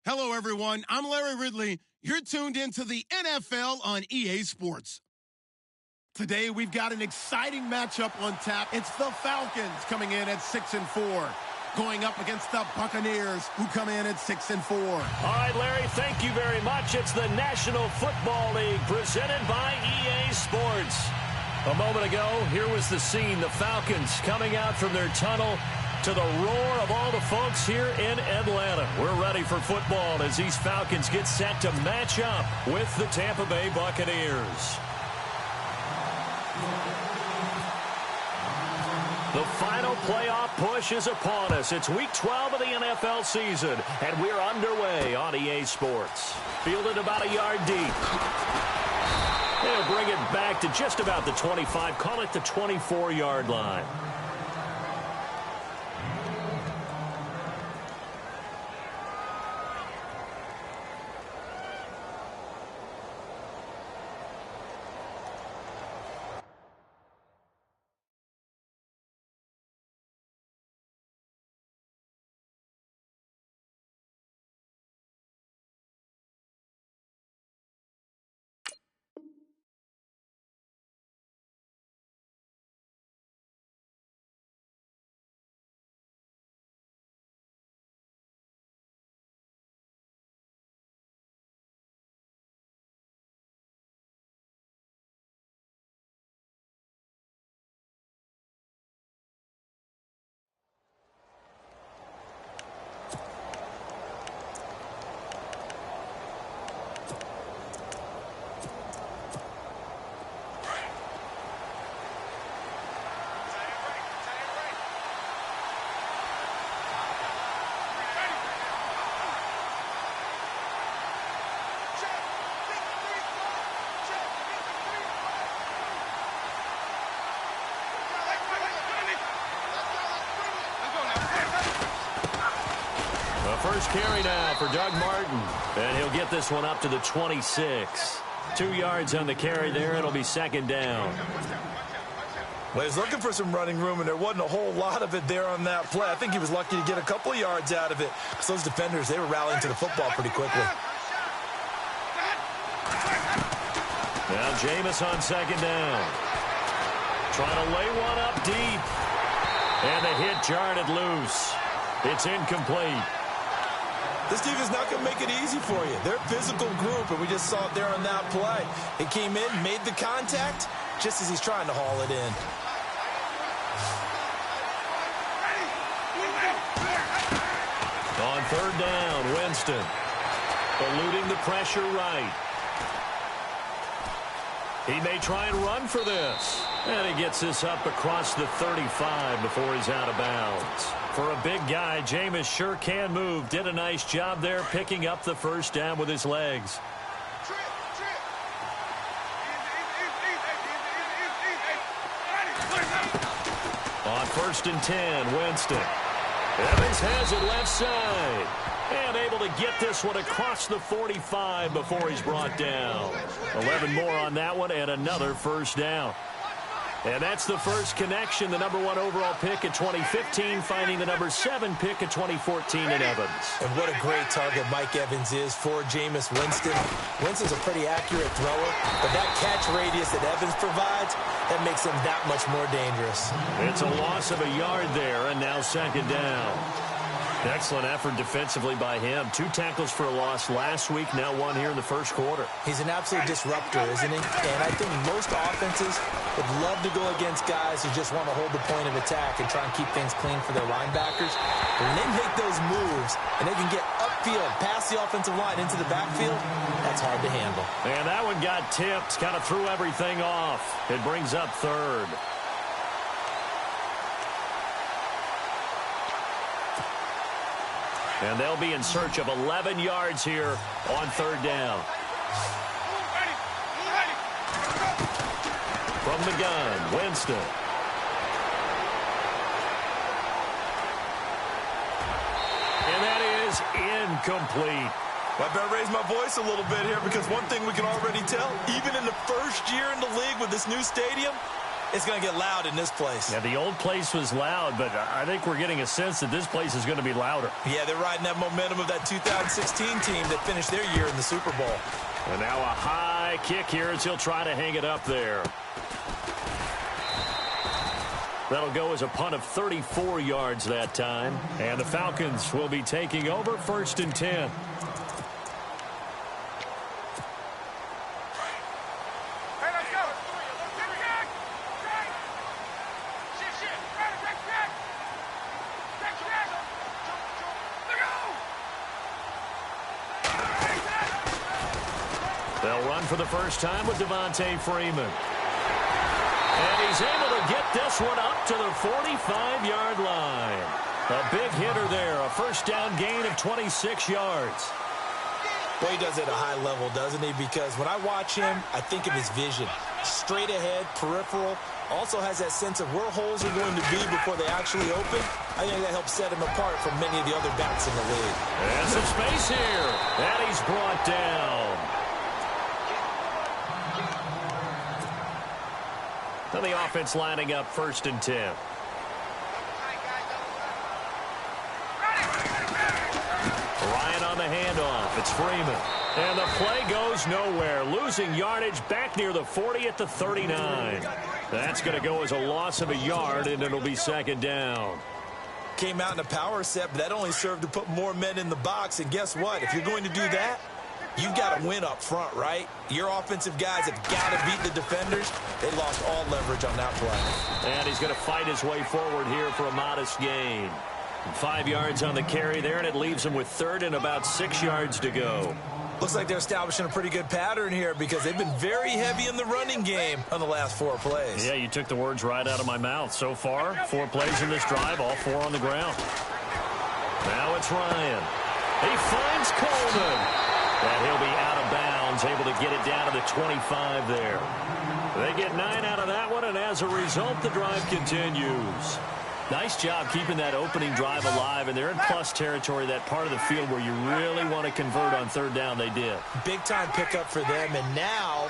Hello, everyone. I'm Larry Ridley. You're tuned into the NFL on EA Sports. Today, we've got an exciting matchup on tap. It's the Falcons coming in at 6-4, going up against the Buccaneers, who come in at 6-4. All right, Larry, thank you very much. It's the National Football League presented by EA Sports. A moment ago, here was the scene. The Falcons coming out from their tunnel to the roar of all the folks here in Atlanta. We're ready for football as these Falcons get set to match up with the Tampa Bay Buccaneers. The final playoff push is upon us. It's Week 12 of the NFL season, and we're underway on EA Sports. Fielded about a yard deep. They'll bring it back to just about the 25, call it the 24-yard line. First carry now for Doug Martin, and he'll get this one up to the 26. 2 yards on the carry there. It'll be second down. Well, he's looking for some running room, and there wasn't a whole lot of it there on that play. I think he was lucky to get a couple of yards out of it. So those defenders, they were rallying to the football pretty quickly. Now Jameis on second down. Trying to lay one up deep. And the hit jarred it loose. It's incomplete. This team is not going to make it easy for you. They're a physical group, and we just saw it there on that play. He came in, made the contact, just as he's trying to haul it in. On third down, Winston. Eluding the pressure right. He may try and run for this. And he gets this up across the 35 before he's out of bounds. For a big guy, Jameis sure can move. Did a nice job there picking up the first down with his legs. On 1st and 10, Winston. Evans has it left side. And able to get this one across the 45 before he's brought down. 11 more on that one and another first down. And that's the first connection, the number 1 overall pick in 2015, finding the number 7 pick in 2014 in Evans. And what a great target Mike Evans is for Jameis Winston. Winston's a pretty accurate thrower, but that catch radius that Evans provides, that makes him that much more dangerous. It's a loss of a yard there, and now second down. Excellent effort defensively by him. 2 tackles for a loss last week, now 1 here in the first quarter. He's an absolute disruptor, isn't he? And I think most offenses would love to go against guys who just want to hold the point of attack and try and keep things clean for their linebackers. But when they make those moves and they can get upfield, past the offensive line into the backfield, that's hard to handle. And that one got tipped, kind of threw everything off. It brings up third. And they'll be in search of 11 yards here on third down. From the gun, Winston. And that is incomplete. Well, I better raise my voice a little bit here because one thing we can already tell, even in the first year in the league with this new stadium, it's going to get loud in this place. Yeah, the old place was loud, but I think we're getting a sense that this place is going to be louder. Yeah, they're riding that momentum of that 2016 team that finished their year in the Super Bowl. And now a high kick here as he'll try to hang it up there. That'll go as a punt of 34 yards that time. And the Falcons will be taking over 1st and 10. They'll run for the first time with Devontae Freeman. And he's able to get this one up to the 45-yard line. A big hitter there, a first down gain of 26 yards. Well, he does it at a high level, doesn't he? Because when I watch him, I think of his vision. Straight ahead, peripheral. Also has that sense of where holes are going to be before they actually open. I think that helps set him apart from many of the other backs in the league. And some space here. And he's brought down. And the offense lining up 1st and 10. Ryan on the handoff. It's Freeman. And the play goes nowhere. Losing yardage back near the 40 at the 39. That's going to go as a loss of a yard, and it'll be 2nd down. Came out in a power set, but that only served to put more men in the box. And guess what? If you're going to do that, you've got to win up front, right? Your offensive guys have got to beat the defenders. They lost all leverage on that play. And he's going to fight his way forward here for a modest gain. 5 yards on the carry there, and it leaves him with 3rd and about 6 yards to go. Looks like they're establishing a pretty good pattern here because they've been very heavy in the running game on the last 4 plays. Yeah, you took the words right out of my mouth. So far, 4 plays in this drive, all 4 on the ground. Now it's Ryan. He finds Coleman. And he'll be out of bounds, able to get it down to the 25 there. They get 9 out of that one, and as a result, the drive continues. Nice job keeping that opening drive alive, and they're in plus territory, that part of the field where you really want to convert on 3rd down. They did. Big-time pickup for them, and now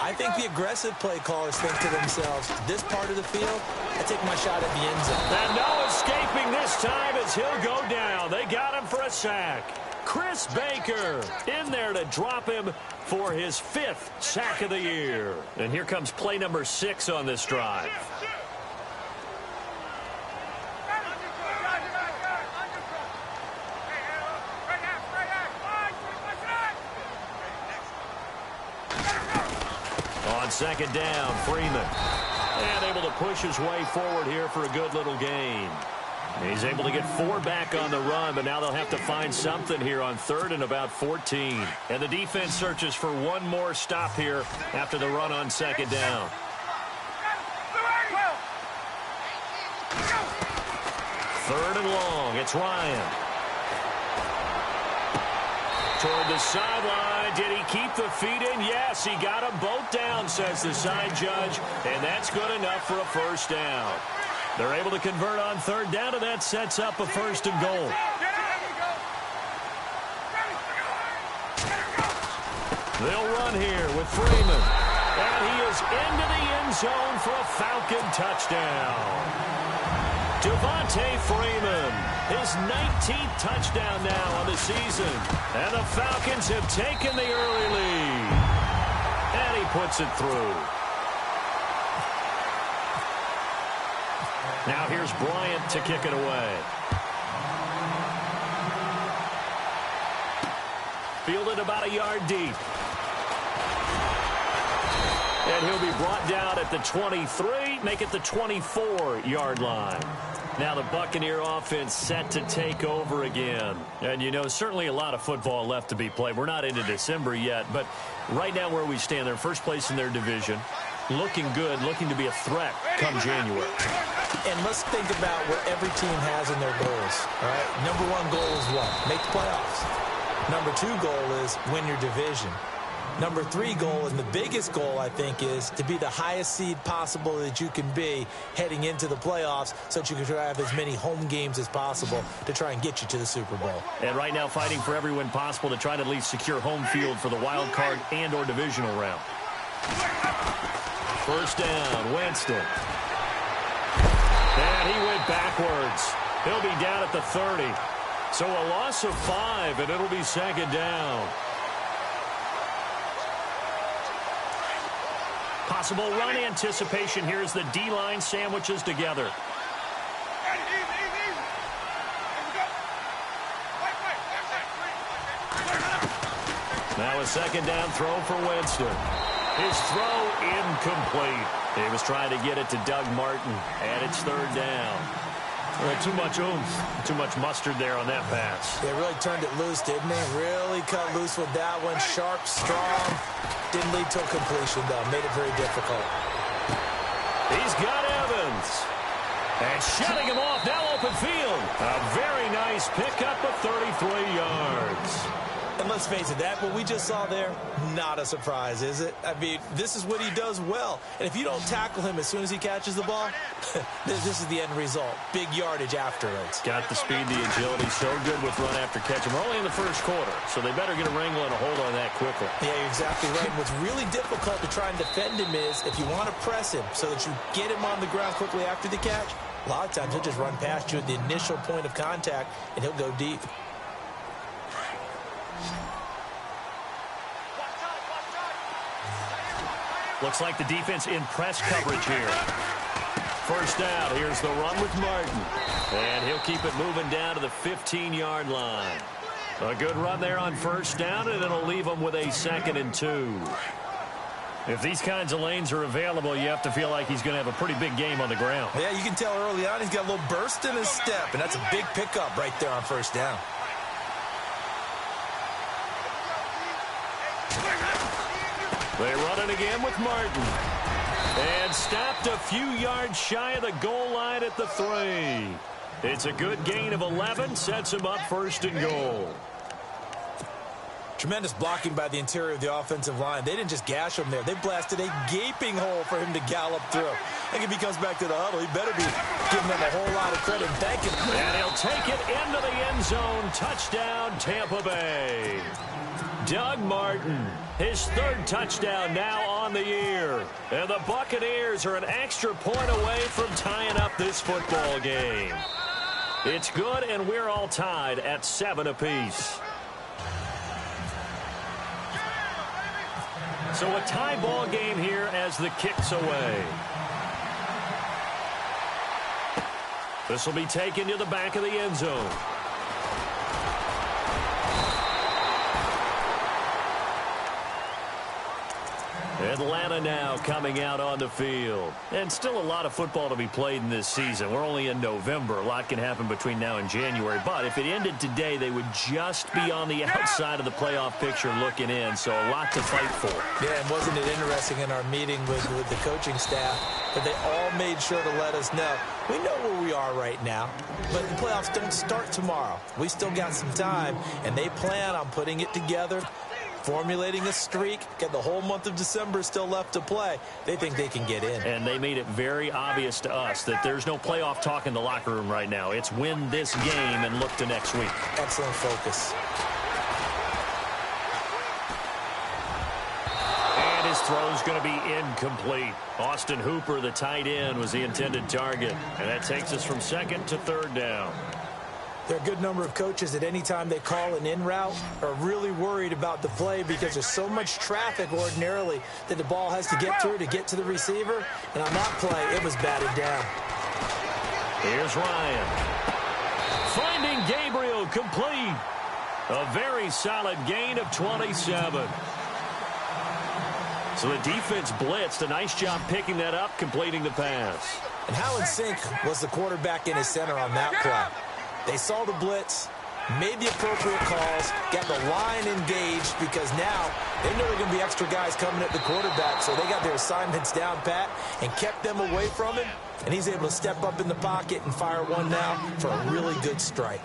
I think the aggressive play callers think to themselves, this part of the field, I take my shot at the end zone. And no escaping this time as he'll go down. They got him for a sack. Chris Baker in there to drop him for his 5th sack of the year. And here comes play number 6 on this drive. On 2nd down, Freeman. And able to push his way forward here for a good little gain. He's able to get 4 back on the run, but now they'll have to find something here on 3rd and about 14. And the defense searches for one more stop here after the run on 2nd down. 3rd and long. It's Ryan. Toward the sideline. Did he keep the feet in? Yes, he got them both down, says the side judge. And that's good enough for a 1st down. They're able to convert on 3rd down, and that sets up a 1st and goal. They'll run here with Freeman. And he is into the end zone for a Falcon touchdown. Devontae Freeman, his 19th touchdown now on the season. And the Falcons have taken the early lead. And he puts it through. Now here's Bryant to kick it away. Fielded about a yard deep. And he'll be brought down at the 23, make it the 24-yard line. Now the Buccaneer offense set to take over again. And, you know, certainly a lot of football left to be played. We're not into December yet, but right now where we stand, they're first place in their division. Looking good, looking to be a threat come January. And let's think about what every team has in their goals. All right, number 1 goal is what? Make the playoffs. Number 2 goal is win your division. Number 3 goal, and the biggest goal, I think, is to be the highest seed possible that you can be heading into the playoffs so that you can try to have as many home games as possible to try and get you to the Super Bowl. And right now fighting for every win possible to try to at least secure home field for the wild card and or divisional round. first down. Winston. And he went backwards. He'll be down at the 30. So a loss of 5, and it'll be second down. Possible run anticipation here as the D-line sandwiches together. Now a second down throw for Winston. His throw incomplete. He was trying to get it to Doug Martin, and it's third down. Too much oomph, too much mustard there on that pass. They really turned it loose, didn't they? Really cut loose with that one. Sharp, strong. Didn't lead to a completion, though. Made it very difficult. He's got Evans. And shutting him off, now open field. A very nice pickup of 33 yards. And let's face it, that what we just saw there, not a surprise, is it? I mean, this is what he does well. And if you don't tackle him as soon as he catches the ball, this is the end result. Big yardage afterwards. Got the speed, the agility, so good with run after catch. And we're only in the first quarter, so they better get a wrangle and a hold on that quickly. Yeah, you're exactly right. What's really difficult to try and defend him is if you want to press him so that you get him on the ground quickly after the catch, a lot of times he'll just run past you at the initial point of contact, and he'll go deep. Looks like the defense in press coverage here. First down, here's the run with Martin. And he'll keep it moving down to the 15-yard line. A good run there on first down, and it'll leave them with a 2nd and 2. If these kinds of lanes are available, you have to feel like he's going to have a pretty big game on the ground. Yeah, you can tell early on he's got a little burst in his step, and that's a big pickup right there on first down. They run it again with Martin. And stopped a few yards shy of the goal line at the 3. It's a good gain of 11, sets him up 1st and goal. Tremendous blocking by the interior of the offensive line. They didn't just gash him there. They blasted a gaping hole for him to gallop through. I think if he comes back to the huddle, he better be giving them a whole lot of credit and thanking them. And he'll take it into the end zone. Touchdown, Tampa Bay. Doug Martin, his 3rd touchdown now on the year. And the Buccaneers are an extra point away from tying up this football game. It's good, and we're all tied at 7 apiece. So a tie ball game here as the kick's away. This will be taken to the back of the end zone. Atlanta now coming out on the field. And still a lot of football to be played in this season. We're only in November. A lot can happen between now and January. But if it ended today, they would just be on the outside of the playoff picture looking in. So a lot to fight for. Yeah, and wasn't it interesting in our meeting with the coaching staff that they all made sure to let us know, we know where we are right now, but the playoffs don't start tomorrow. We still got some time, and they plan on putting it together, formulating a streak, get the whole month of December still left to play. They think they can get in. And they made it very obvious to us that there's no playoff talk in the locker room right now. It's win this game and look to next week. Excellent focus. And his throw's going to be incomplete. Austin Hooper, the tight end, was the intended target. And that takes us from 2nd to 3rd down. There are a good number of coaches that any time they call an in route are really worried about the play because there's so much traffic ordinarily that the ball has to get through to get to the receiver. And on that play, it was batted down. Here's Ryan. Finding Gabriel complete. A very solid gain of 27. So the defense blitzed. A nice job picking that up, completing the pass. And how in sync was the quarterback in his center on that play? They saw the blitz, made the appropriate calls, got the line engaged because now they know there are going to be extra guys coming at the quarterback, so they got their assignments down pat and kept them away from him, and he's able to step up in the pocket and fire one now for a really good strike.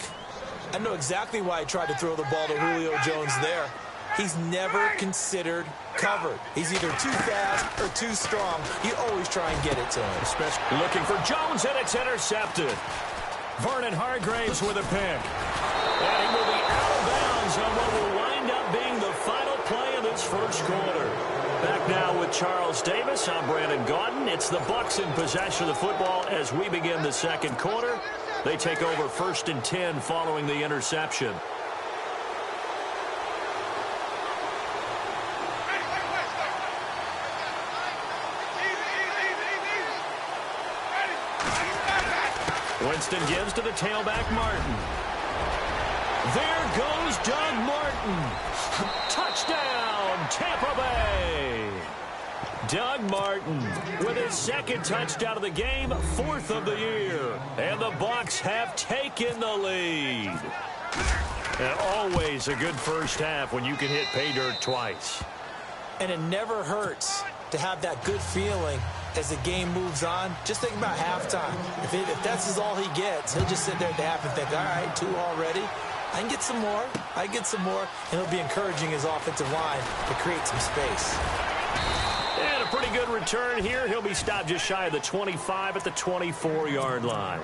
I know exactly why he tried to throw the ball to Julio Jones there. He's never considered covered. He's either too fast or too strong. You always try and get it to him. Especially looking for Jones, and it's intercepted. Vernon Hargraves with a pick. And he will be out of bounds on what will wind up being the final play of this first quarter. Back now with Charles Davis. I'm Brandon Gaudin. It's the Bucs in possession of the football as we begin the second quarter. They take over 1st and 10 following the interception. Winston gives to the tailback, Martin. There goes Doug Martin. Touchdown, Tampa Bay. Doug Martin with his 2nd touchdown of the game, 4th of the year. And the Bucs have taken the lead. And always a good first half when you can hit pay dirt twice. And it never hurts to have that good feeling as the game moves on. Just think about halftime. If that's all he gets, he'll just sit there at the half and think, all right, 2 already. I can get some more. I get some more. And he'll be encouraging his offensive line to create some space. And a pretty good return here. He'll be stopped just shy of the 25 at the 24-yard line.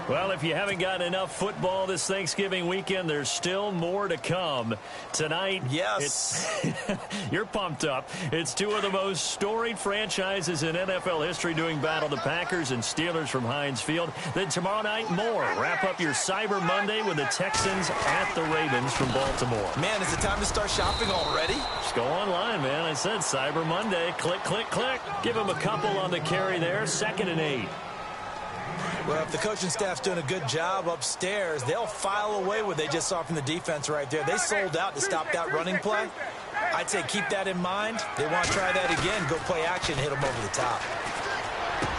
Well, if you haven't gotten enough football this Thanksgiving weekend, there's still more to come. Tonight, yes, you're pumped up. It's 2 of the most storied franchises in NFL history doing battle, the Packers and Steelers from Heinz Field. Then tomorrow night, more. Wrap up your Cyber Monday with the Texans at the Ravens from Baltimore. Man, is it time to start shopping already? Just go online, man. I said Cyber Monday. Click, click, click. Give them a couple on the carry there. 2nd and 8. Well, if the coaching staff's doing a good job upstairs, they'll file away what they just saw from the defense right there. They sold out to stop that running play. I'd say keep that in mind. They want to try that again. Go play action, hit them over the top.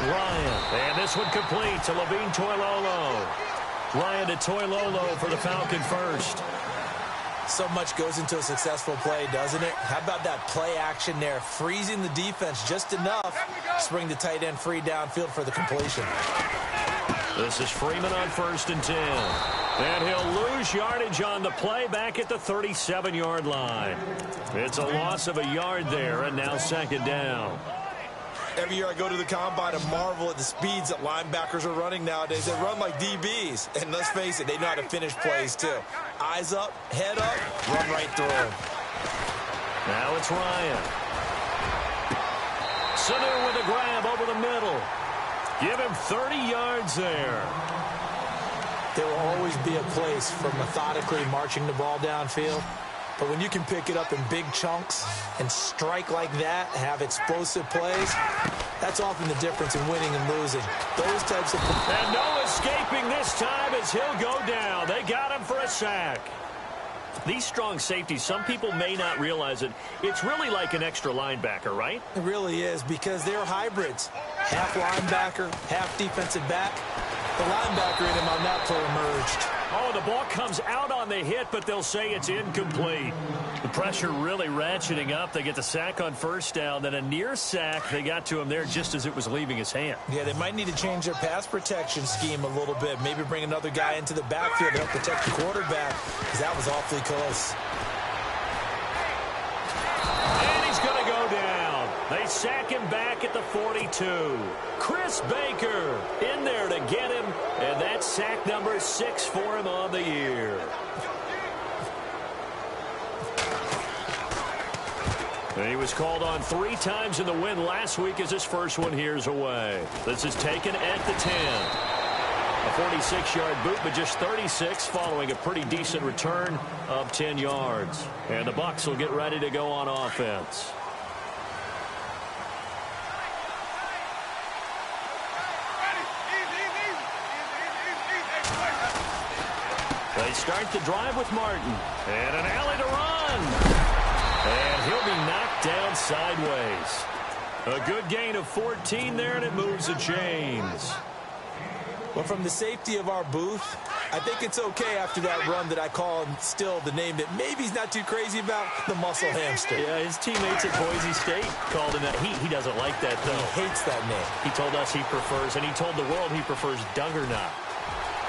Ryan, and this one complete to Levine Toilolo. Ryan to Toilolo for the Falcon first. So much goes into a successful play, doesn't it? How about that play action there? Freezing the defense just enough to bring the tight end free downfield for the completion. This is Freeman on 1st and 10. And he'll lose yardage on the play back at the 37-yard line. It's a loss of a yard there, and now 2nd down. Every year I go to the combine and marvel at the speeds that linebackers are running nowadays. They run like DBs. And let's face it, they know how to finish plays too. Eyes up, head up, run right through them. Now it's Ryan. Sanu with a grab over the middle. Give him 30 yards there. There will always be a place for methodically marching the ball downfield. But when you can pick it up in big chunks and strike like that, have explosive plays, that's often the difference in winning and losing. Those types of... And no escaping this time as he'll go down. They got him for a sack. These strong safeties, some people may not realize it. It's really like an extra linebacker, right? It really is, because they're hybrids. Half linebacker, half defensive back. The linebacker in him on that play emerged. Oh, the ball comes out on the hit, but they'll say it's incomplete. The pressure really ratcheting up. They get the sack on 1st down, then a near sack. They got to him there just as it was leaving his hand. Yeah, they might need to change their pass protection scheme a little bit. Maybe bring another guy into the backfield to help protect the quarterback, because that was awfully close. And he's going to go down. They sack him back at the 42. Chris Baker in there to get him, and that's sack number 6 for him on the year. And he was called on 3 times in the win last week as his first one here's away. This is taken at the 10. A 46-yard boot, but just 36 following a pretty decent return of 10 yards. And the Bucs will get ready to go on offense. They start the drive with Martin. And an alley to run. And he'll be knocked down sideways. A good gain of 14 there, and it moves the chains. Well, from the safety of our booth, I think it's okay after that run that I call him still the name that maybe he's not too crazy about, the muscle hamster. Yeah, his teammates at Boise State called him that. He doesn't like that, though. He hates that name. He told us he prefers, and he told the world he prefers Duggernaut.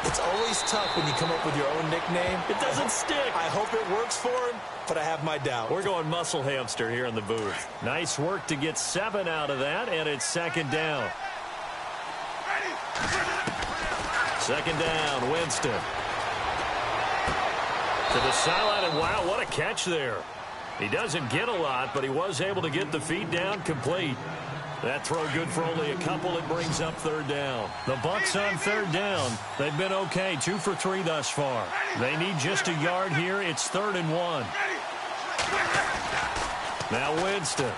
It's always tough when you come up with your own nickname. It doesn't stick. I hope it works for him, but I have my doubts. We're going muscle hamster here in the booth. Nice work to get 7 out of that, and it's 2nd down. 2nd down, Winston. To the sideline, and wow, what a catch there. He doesn't get a lot, but he was able to get the feed down complete. That throw good for only a couple. It brings up third down. The Bucs on third down. They've been okay, 2 for 3 thus far. They need just a yard here. It's 3rd and 1. Now Winston.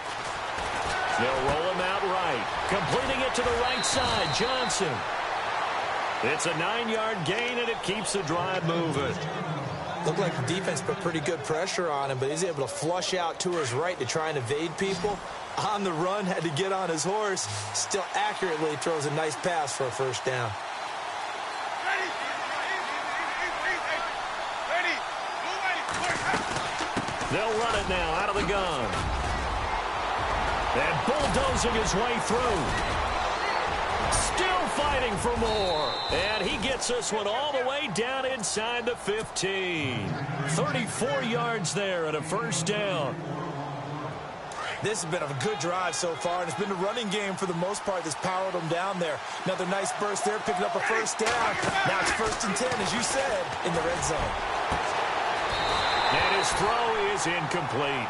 They'll roll him out right. Completing it to the right side, Johnson. It's a 9-yard gain, and it keeps the drive moving. Looked like the defense put pretty good pressure on him, but he's able to flush out to his right to try and evade people. On the run, had to get on his horse. Still accurately throws a nice pass for a first down. They'll run it now out of the gun. And bulldozing his way through. Still fighting for more. And he gets this one all the way down inside the 15. 34 yards there and a first down. This has been a good drive so far, and it's been a running game for the most part that's powered them down there. Another nice burst there, picking up a first down. Now it's 1st and 10, as you said, in the red zone. And his throw is incomplete.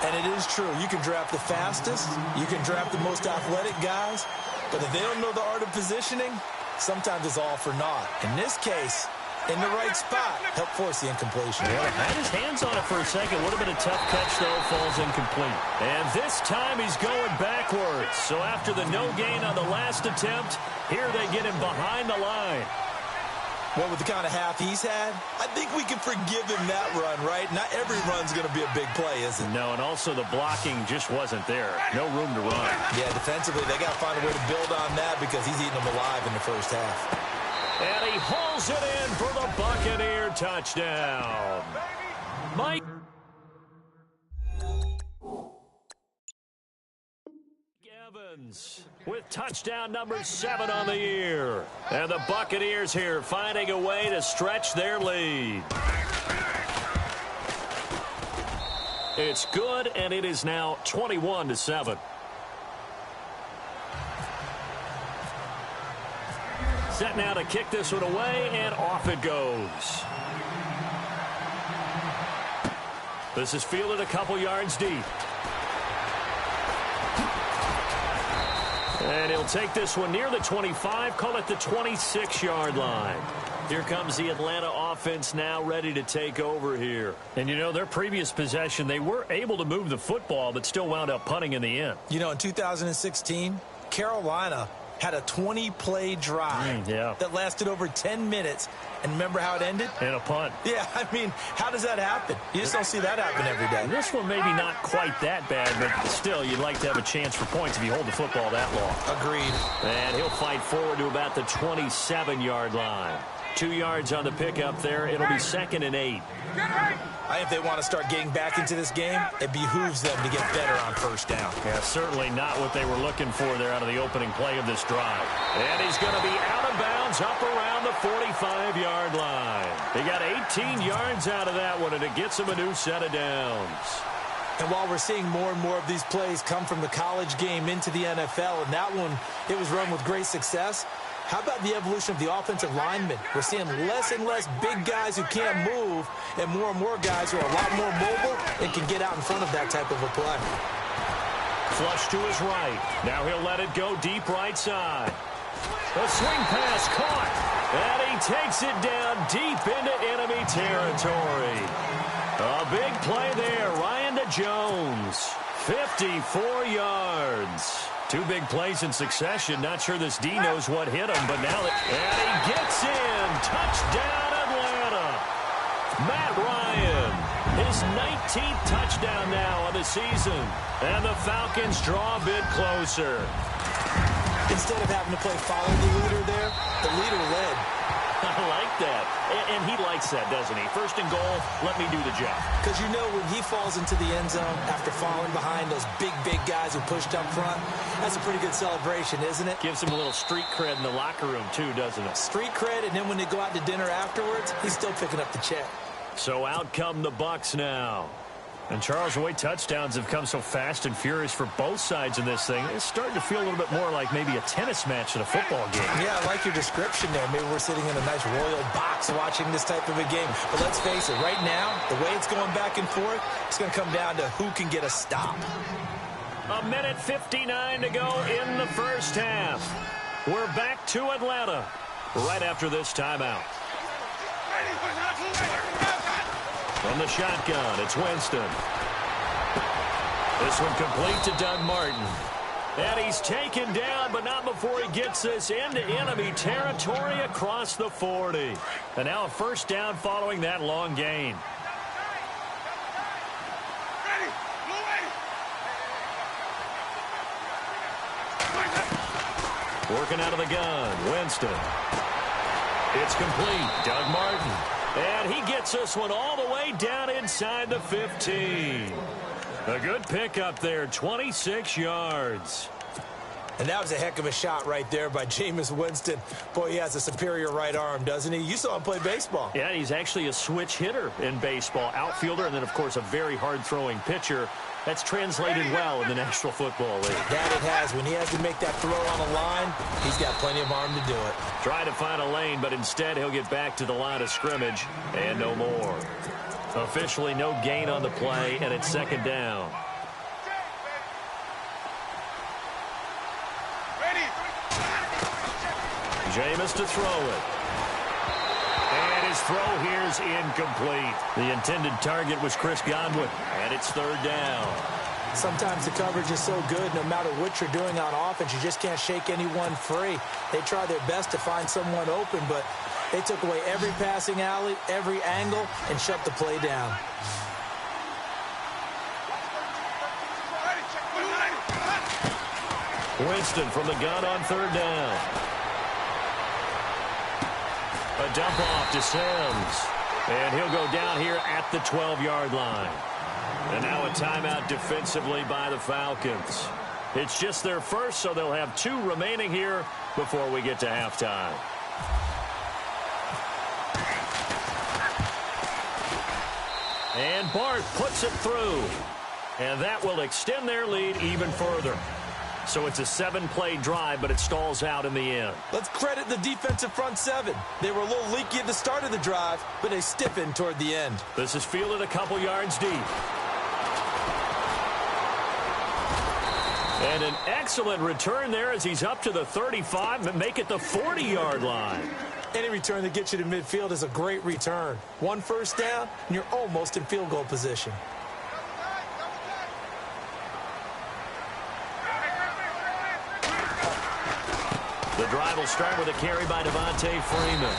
And it is true. You can draft the fastest. You can draft the most athletic guys. But if they don't know the art of positioning, sometimes it's all for naught. In this case, in the right spot, help force the incompletion. Well, had his hands on it for a second. Would have been a tough catch, though. Falls incomplete. And this time he's going backwards. So after the no gain on the last attempt, here they get him behind the line. Well, with the kind of half he's had, I think we can forgive him that run, right? Not every run's going to be a big play, is it? No, and also the blocking just wasn't there. No room to run. Yeah, defensively, they got to find a way to build on that because he's eating them alive in the first half. And he hauls it in for the Buccaneer touchdown. Mike Evans with touchdown number 7 on the year. And the Buccaneers here finding a way to stretch their lead. It's good, and it is now 21-7. Set now to kick this one away, and off it goes. This is fielded a couple yards deep. And he'll take this one near the 25, call it the 26-yard line. Here comes the Atlanta offense now ready to take over here. And, you know, their previous possession, they were able to move the football, but still wound up punting in the end. You know, in 2016, Carolina had a 20-play drive that lasted over 10 minutes. And remember how it ended? And a punt. Yeah, I mean, how does that happen? You just don't see that happen every day. This one maybe not quite that bad, but still, you'd like to have a chance for points if you hold the football that long. Agreed. And he'll fight forward to about the 27-yard line. 2 yards on the pickup there. It'll be 2nd and 8. I think if they want to start getting back into this game, it behooves them to get better on first down. Yeah, certainly not what they were looking for there out of the opening play of this drive. And he's going to be out of bounds up around the 45-yard line. He got 18 yards out of that one, and it gets him a new set of downs. And while we're seeing more and more of these plays come from the college game into the NFL, and that one, it was run with great success, how about the evolution of the offensive linemen? We're seeing less and less big guys who can't move and more guys who are a lot more mobile and can get out in front of that type of a play. Flush to his right. Now he'll let it go deep right side. A swing pass caught. And he takes it down deep into enemy territory. A big play there. Ryan to Jones. 54 yards. 2 big plays in succession. Not sure this D knows what hit him, but now and he gets in. Touchdown, Atlanta. Matt Ryan, his 19th touchdown now of the season. And the Falcons draw a bit closer. Instead of having to play follow the leader there, the leader led. I like that. And he likes that, doesn't he? 1st and goal, let me do the job. Because you know when he falls into the end zone after falling behind those big guys who pushed up front, that's a pretty good celebration, isn't it? Gives him a little street cred in the locker room, too, doesn't it? Street cred, and then when they go out to dinner afterwards, he's still picking up the check. So out come the Bucs now. And, Charles, the way touchdowns have come so fast and furious for both sides in this thing, it's starting to feel a little bit more like maybe a tennis match than a football game. Yeah, I like your description there. Maybe we're sitting in a nice royal box watching this type of a game. But let's face it, right now, the way it's going back and forth, it's going to come down to who can get a stop. A minute 59 to go in the first half. We're back to Atlanta right after this timeout. From the shotgun, it's Winston. This one complete to Doug Martin. And he's taken down, but not before he gets this into enemy territory across the 40. And now a first down following that long gain. Working out of the gun, Winston. It's complete, Doug Martin. And he gets this one all the way down inside the 15. A good pickup there, 26 yards. And that was a heck of a shot right there by Jameis Winston. Boy, he has a superior right arm, doesn't he? You saw him play baseball. Yeah, he's actually a switch hitter in baseball. Outfielder, and then, of course, a very hard-throwing pitcher. That's translated well in the National Football League. That it has. When he has to make that throw on a line, he's got plenty of arm to do it. Trying to find a lane, but instead he'll get back to the line of scrimmage and no more. Officially no gain on the play, and it's second down. Jameis to throw it. And his throw here is incomplete. The intended target was Chris Godwin, and it's third down. Sometimes the coverage is so good, no matter what you're doing on offense, you just can't shake anyone free. They try their best to find someone open, but they took away every passing alley, every angle, and shut the play down. Winston from the gun on third down. A dump off to Sims. And he'll go down here at the 12-yard line. And now a timeout defensively by the Falcons. It's just their first, so they'll have 2 remaining here before we get to halftime. And Bart puts it through. And that will extend their lead even further. So it's a 7-play drive, but it stalls out in the end. Let's credit the defensive front 7. They were a little leaky at the start of the drive, but they stiffened toward the end. This is fielded a couple yards deep. And an excellent return there as he's up to the 35 and make it the 40-yard line. Any return that gets you to midfield is a great return. 1 first down, and you're almost in field goal position. The drive will start with a carry by Devontae Freeman.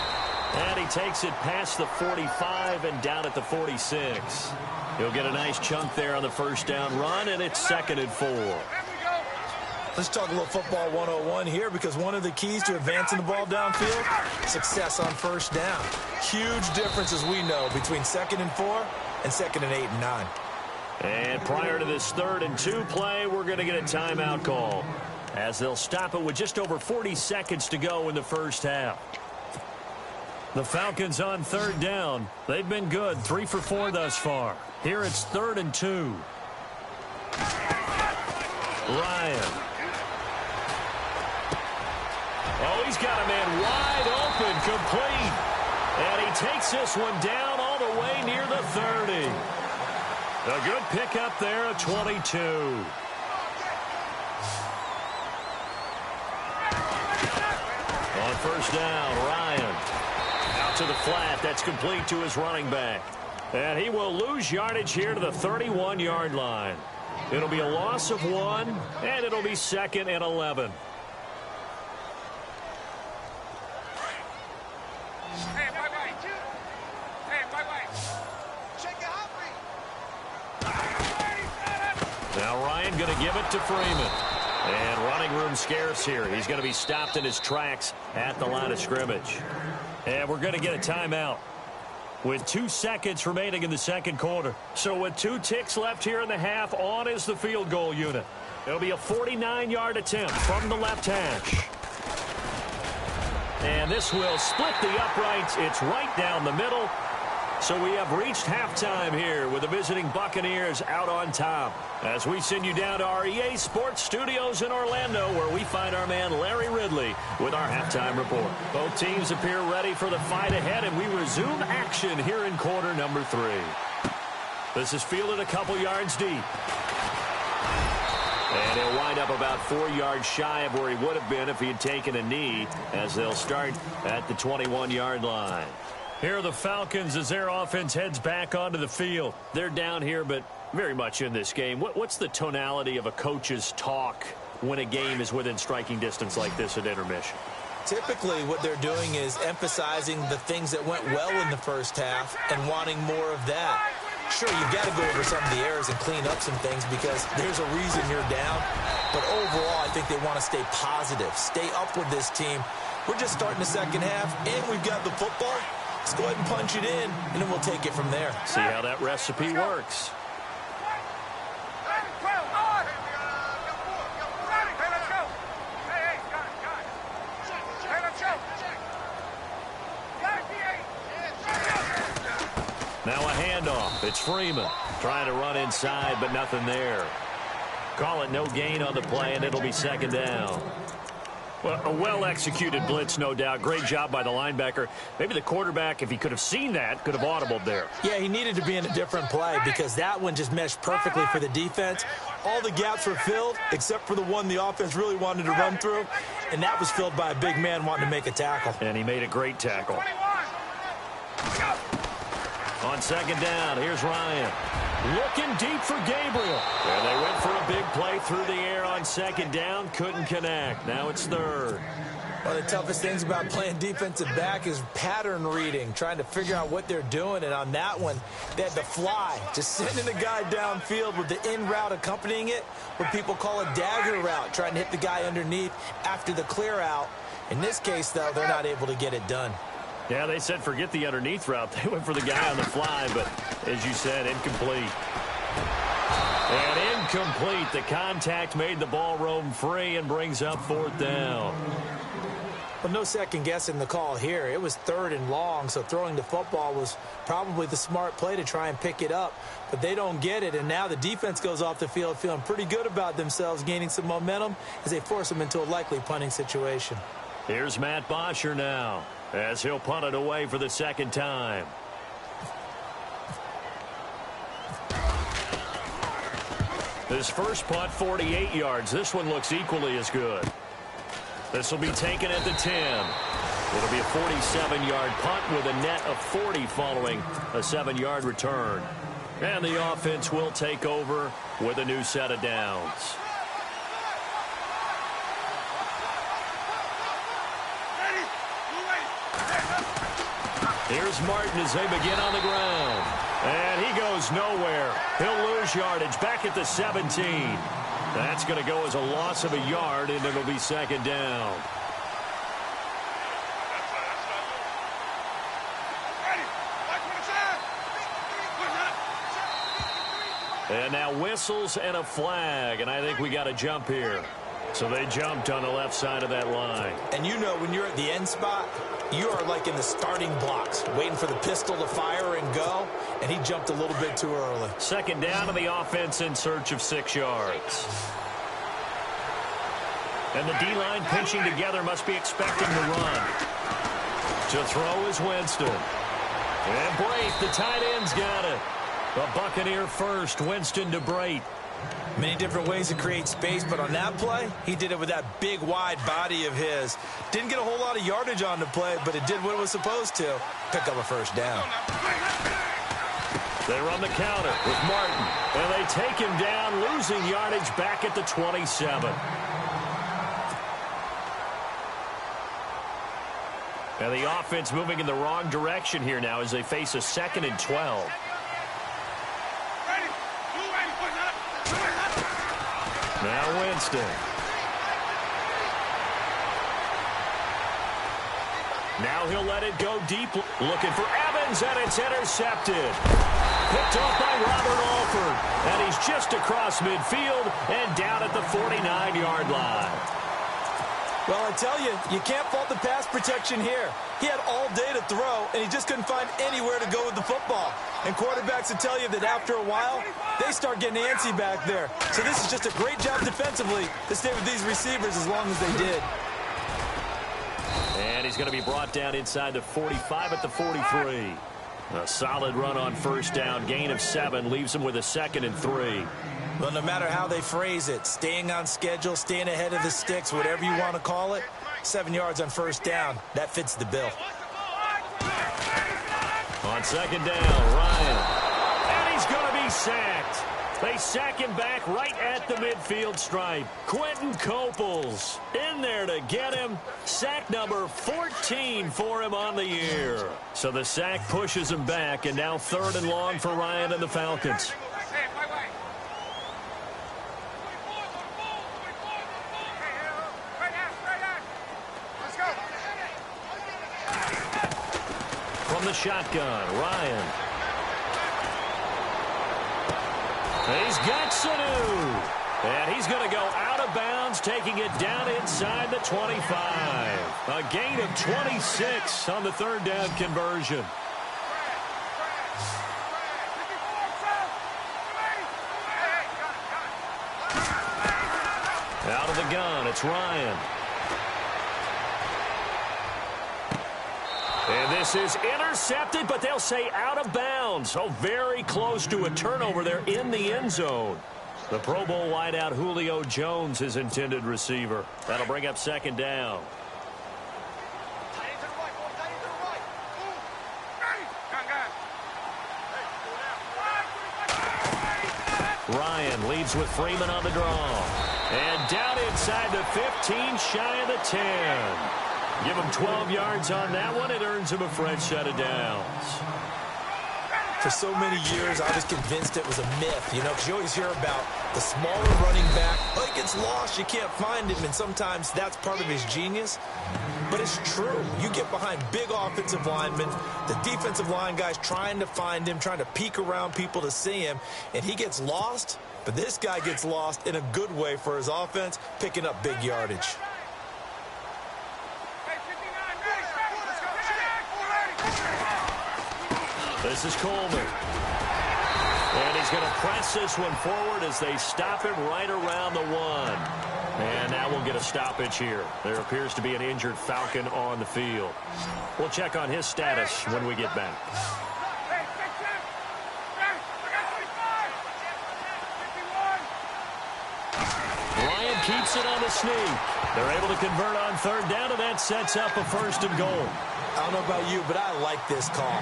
And he takes it past the 45 and down at the 46. He'll get a nice chunk there on the first down run, and it's 2nd and 4. Let's talk a little football 101 here, because one of the keys to advancing the ball downfield, success on first down. Huge difference, as we know, between 2nd and 4 and 2nd and 8 and 9. And prior to this 3rd and 2 play, we're going to get a timeout call, as they'll stop it with just over 40 seconds to go in the first half. The Falcons on 3rd down. They've been good, 3 for 4 thus far. Here it's 3rd and 2. Ryan. Oh, he's got a man wide open, complete. And he takes this one down all the way near the 30. A good pickup there at 22. On first down, Ryan. Out to the flat. That's complete to his running back. And he will lose yardage here to the 31-yard line. It'll be a loss of 1, and it'll be 2nd and 11. Now Ryan going to give it to Freeman. And running room scarce here. He's going to be stopped in his tracks at the line of scrimmage. And we're going to get a timeout with 2 seconds remaining in the second quarter. So with 2 ticks left here in the half, on is the field goal unit. It'll be a 49-yard attempt from the left hash. And this will split the uprights. It's right down the middle. So we have reached halftime here with the visiting Buccaneers out on top. As we send you down to our EA Sports Studios in Orlando, where we find our man Larry Ridley with our halftime report. Both teams appear ready for the fight ahead, and we resume action here in quarter number 3. This is fielded a couple yards deep. And he'll wind up about 4 yards shy of where he would have been if he had taken a knee, as they'll start at the 21-yard line. Here are the Falcons as their offense heads back onto the field. They're down here, but very much in this game. What's the tonality of a coach's talk when a game is within striking distance like this at intermission? Typically, what they're doing is emphasizing the things that went well in the first half and wanting more of that. Sure, you've got to go over some of the errors and clean up some things because there's a reason you're down. But overall, I think they want to stay positive, stay up with this team. We're just starting the second half, and we've got the football. Let's go ahead and punch it in, and then we'll take it from there. See how that recipe works. Now a handoff. It's Freeman trying to run inside, but nothing there. Call it no gain on the play, and it'll be second down. Well, a well-executed blitz, no doubt. Great job by the linebacker. Maybe the quarterback, if he could have seen that, could have audibled there. Yeah, he needed to be in a different play because that one just meshed perfectly for the defense. All the gaps were filled except for the one the offense really wanted to run through, and that was filled by a big man wanting to make a tackle. And he made a great tackle. On second down, here's Ryan. Looking deep for Gabriel. And they went for a big play through the air on second down. Couldn't connect. Now it's third. One of the toughest things about playing defensive back is pattern reading, trying to figure out what they're doing. And on that one, they had to fly, just sending the guy downfield with the in route accompanying it, what people call a dagger route, trying to hit the guy underneath after the clear out. In this case, though, they're not able to get it done. Yeah, they said forget the underneath route. They went for the guy on the fly, but as you said, incomplete. And incomplete. The contact made the ball roam free and brings up fourth down. Well, no second guessing the call here. It was third and long, so throwing the football was probably the smart play to try and pick it up. But they don't get it, and now the defense goes off the field feeling pretty good about themselves, gaining some momentum as they force them into a likely punting situation. Here's Matt Bosher now, as he'll punt it away for the second time. His first punt, 48 yards. This one looks equally as good. This will be taken at the 10. It'll be a 47-yard punt with a net of 40 following a 7-yard return. And the offense will take over with a new set of downs. Here's Martin as they begin on the ground. And he goes nowhere. He'll lose yardage back at the 17. That's going to go as a loss of a yard, and it'll be second down. And now whistles and a flag, and I think we got a jump here. So they jumped on the left side of that line. And you know when you're at the end spot, you are like in the starting blocks, waiting for the pistol to fire and go, and he jumped a little bit too early. Second down to the offense in search of 6 yards. And the D-line pinching together, must be expecting to run. To throw is Winston. And Brate, the tight end's got it. The Buccaneer first, Winston to Brate. Many different ways to create space, but on that play, he did it with that big, wide body of his. Didn't get a whole lot of yardage on the play, but it did what it was supposed to. Pick up a first down. They run the counter with Martin, and they take him down, losing yardage back at the 27. And the offense moving in the wrong direction here now as they face a 2nd and 12. Now Winston. Now he'll let it go deep. Looking for Evans, and it's intercepted. Picked off by Robert Alford. And he's just across midfield and down at the 49-yard line. Well, I tell you, you can't fault the pass protection here. He had all day to throw, and he just couldn't find anywhere to go with the football. And quarterbacks will tell you that after a while, they start getting antsy back there. So this is just a great job defensively to stay with these receivers as long as they did. And he's going to be brought down inside the 45 at the 43. A solid run on first down. Gain of 7 leaves him with a 2nd and 3. Well, no matter how they phrase it, staying on schedule, staying ahead of the sticks, whatever you want to call it, 7 yards on first down, that fits the bill. On 2nd down, Ryan. And he's going to be sacked. They sack him back right at the midfield stripe. Quentin Coples in there to get him. Sack number 14 for him on the year. So the sack pushes him back, and now 3rd and long for Ryan and the Falcons. From the shotgun, Ryan. He's got Sanu. And he's going to go out of bounds, taking it down inside the 25. A gain of 26 on the 3rd down conversion. Out of the gun, it's Ryan. And this is intercepted, but they'll say out of bounds. So very close to a turnover there in the end zone. The Pro Bowl wideout Julio Jones, his intended receiver. That'll bring up 2nd down. Ryan leads with Freeman on the draw. And down inside the 15, shy of the 10. Give him 12 yards on that one. It earns him a fresh set of downs. For so many years, I was convinced it was a myth, you know, because you always hear about the smaller running back. Oh, he gets lost, you can't find him, and sometimes that's part of his genius. But it's true. You get behind big offensive linemen, the defensive line guys trying to find him, trying to peek around people to see him, and he gets lost. But this guy gets lost in a good way for his offense, picking up big yardage. This is Coleman. And he's going to press this one forward as they stop him right around the 1. And now we'll get a stoppage here. There appears to be an injured Falcon on the field. We'll check on his status when we get back. Ryan keeps it on the sneak. They're able to convert on 3rd down, and that sets up a 1st and goal. I don't know about you, but I like this call.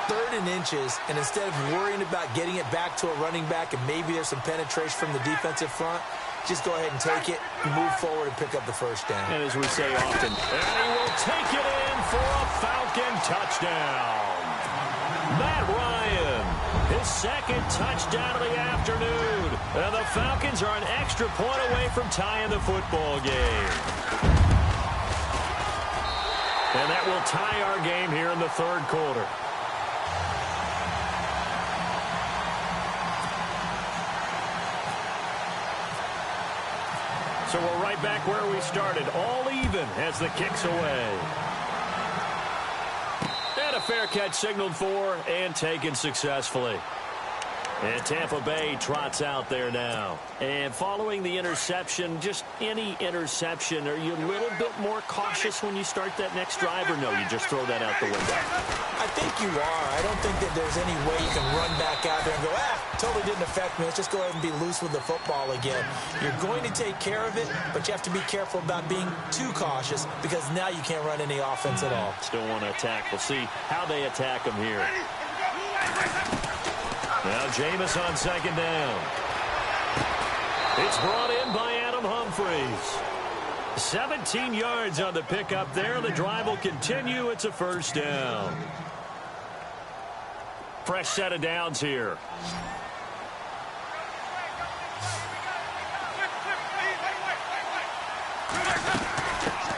3rd and inches, and instead of worrying about getting it back to a running back and maybe there's some penetration from the defensive front, just go ahead and take it, move forward, and pick up the 1st down. And as we say often, and he will take it in for a Falcon touchdown. Matt Ryan, his 2nd touchdown of the afternoon. And the Falcons are an extra point away from tying the football game. And that will tie our game here in the 3rd quarter. So we're right back where we started, all even as the kick's away. And a fair catch signaled for and taken successfully. And Tampa Bay trots out there now. And following the interception, just any interception, are you a little bit more cautious when you start that next drive, or no, you just throw that out the window? I think you are. I don't think that there's any way you can run back out there and go, totally didn't affect me. Let's just go ahead and be loose with the football again. You're going to take care of it, but you have to be careful about being too cautious because now you can't run any offense at all. Still want to attack. We'll see how they attack him here. Now Jameis on 2nd down. It's brought in by Adam Humphries. 17 yards on the pickup there. The drive will continue. It's a 1st down. Fresh set of downs here.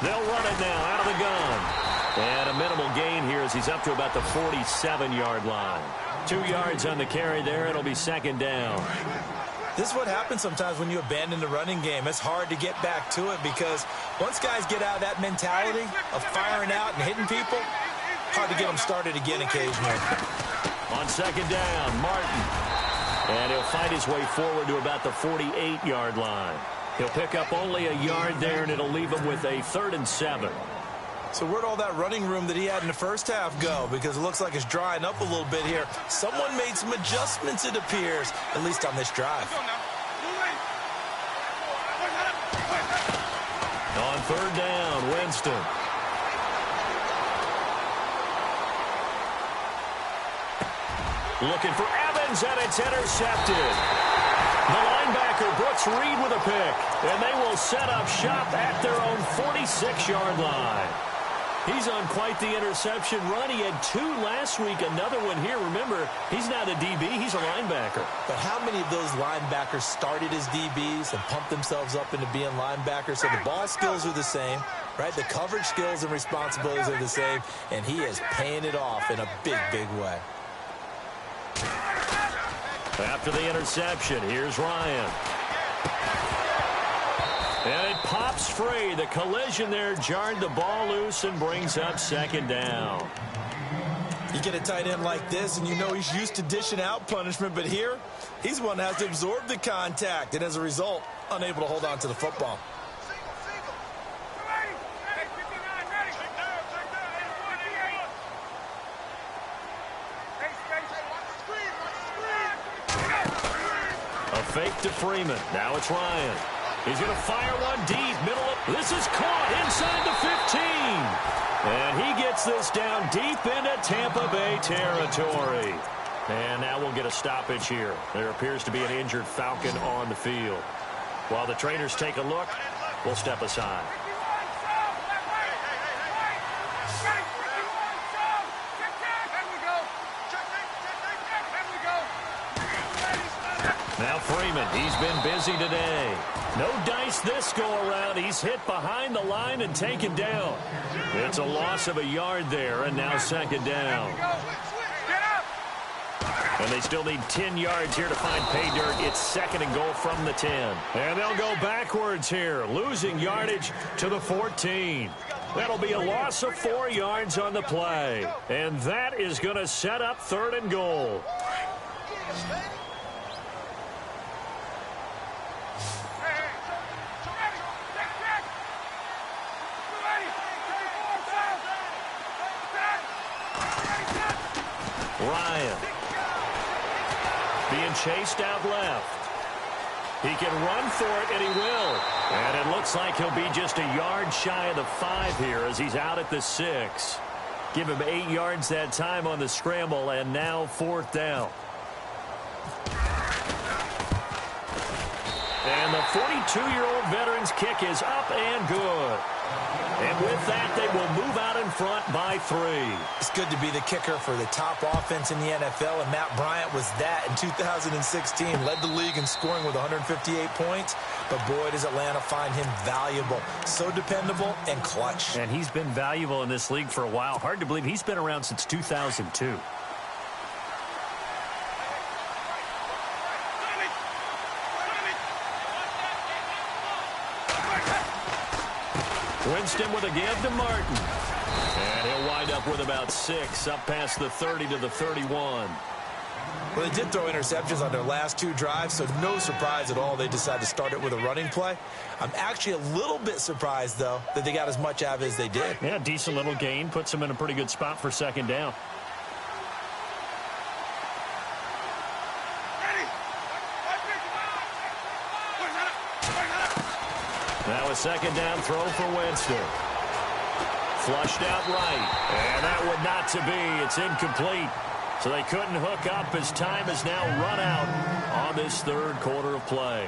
They'll run it now out of the gun. And a minimal gain here as he's up to about the 47-yard line. 2 yards on the carry there. It'll be 2nd down. This is what happens sometimes when you abandon the running game. It's hard to get back to it because once guys get out of that mentality of firing out and hitting people, hard to get them started again occasionally. On second down, Martin. And he'll find his way forward to about the 48-yard line. He'll pick up only a yard there, and it'll leave him with a 3rd and 7. So where'd all that running room that he had in the first half go? Because it looks like it's drying up a little bit here. Someone made some adjustments, it appears, at least on this drive. On 3rd down, Winston. Looking for Evans, and it's intercepted. The linebacker, Brooks Reed, with a pick. And they will set up shop at their own 46-yard line. He's on quite the interception run. He had 2 last week, another one here. Remember, he's not a DB, he's a linebacker. But how many of those linebackers started as DBs and pumped themselves up into being linebackers? So the ball skills are the same, right? The coverage skills and responsibilities are the same, and he is paying it off in a big, big way. After the interception, here's Ryan. And it pops free. The collision there jarred the ball loose and brings up 2nd down. You get a tight end like this, and you know he's used to dishing out punishment, but here, he's one that has to absorb the contact, and as a result, unable to hold on to the football. A fake to Freeman. Now it's Ryan. He's going to fire one deep. Middle. This is caught inside the 15. And he gets this down deep into Tampa Bay territory. And now we'll get a stoppage here. There appears to be an injured Falcon on the field. While the trainers take a look, we'll step aside. Now Freeman, he's been busy today. No dice this go-around. He's hit behind the line and taken down. It's a loss of a yard there, and now 2nd down. And they still need 10 yards here to find pay dirt. It's 2nd and goal from the 10. And they'll go backwards here, losing yardage to the 14. That'll be a loss of 4 yards on the play. And that is going to set up 3rd and goal. Ryan being chased out left. He can run for it, and he will. And it looks like he'll be just a yard shy of the 5 here as he's out at the 6. Give him 8 yards that time on the scramble, and now 4th down. And the 42-year-old veteran's kick is up and good. And with that, they will move out in front by 3. It's good to be the kicker for the top offense in the NFL, and Matt Bryant was that in 2016. Led the league in scoring with 158 points, but boy, does Atlanta find him valuable. So dependable and clutch. And he's been valuable in this league for a while. Hard to believe he's been around since 2002. Winston with a give to Martin. And he'll wind up with about 6, up past the 30 to the 31. Well, they did throw interceptions on their last 2 drives, so no surprise at all they decided to start it with a running play. I'm actually a little bit surprised, though, that they got as much out of it as they did. Yeah, decent little gain. Puts them in a pretty good spot for 2nd down. Now a 2nd down throw for Winston. Flushed out right. And that would not to be. It's incomplete. So they couldn't hook up as time has now run out on this 3rd quarter of play.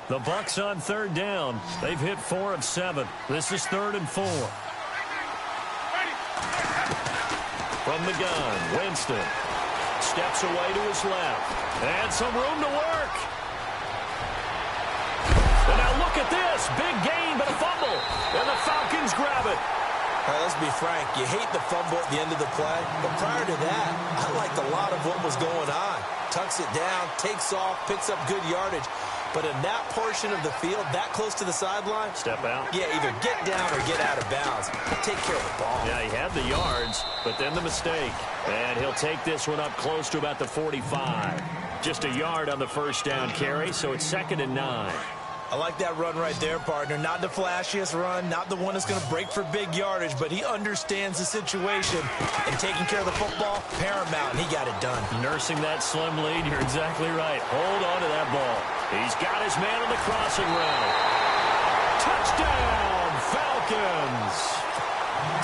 The Bucs on 3rd down. They've hit 4 of 7. This is 3rd and 4. From the gun, Winston steps away to his left. And some room to work. And now look at this. Big gain, but a fumble. And the Falcons grab it. All right, let's be frank. You hate the fumble at the end of the play, but prior to that, I liked a lot of what was going on. Tucks it down, takes off, picks up good yardage. But in that portion of the field, that close to the sideline, step out. Yeah, either get down or get out of bounds. Take care of the ball. Yeah, he had the yards, but then the mistake. And he'll take this one up close to about the 45. Just a yard on the first down carry, so it's 2nd and 9. I like that run right there, partner. Not the flashiest run, not the one that's going to break for big yardage, but he understands the situation, and taking care of the football, paramount, and he got it done. Nursing that slim lead, you're exactly right. Hold on to that ball. He's got his man on the crossing route. Touchdown, Falcons!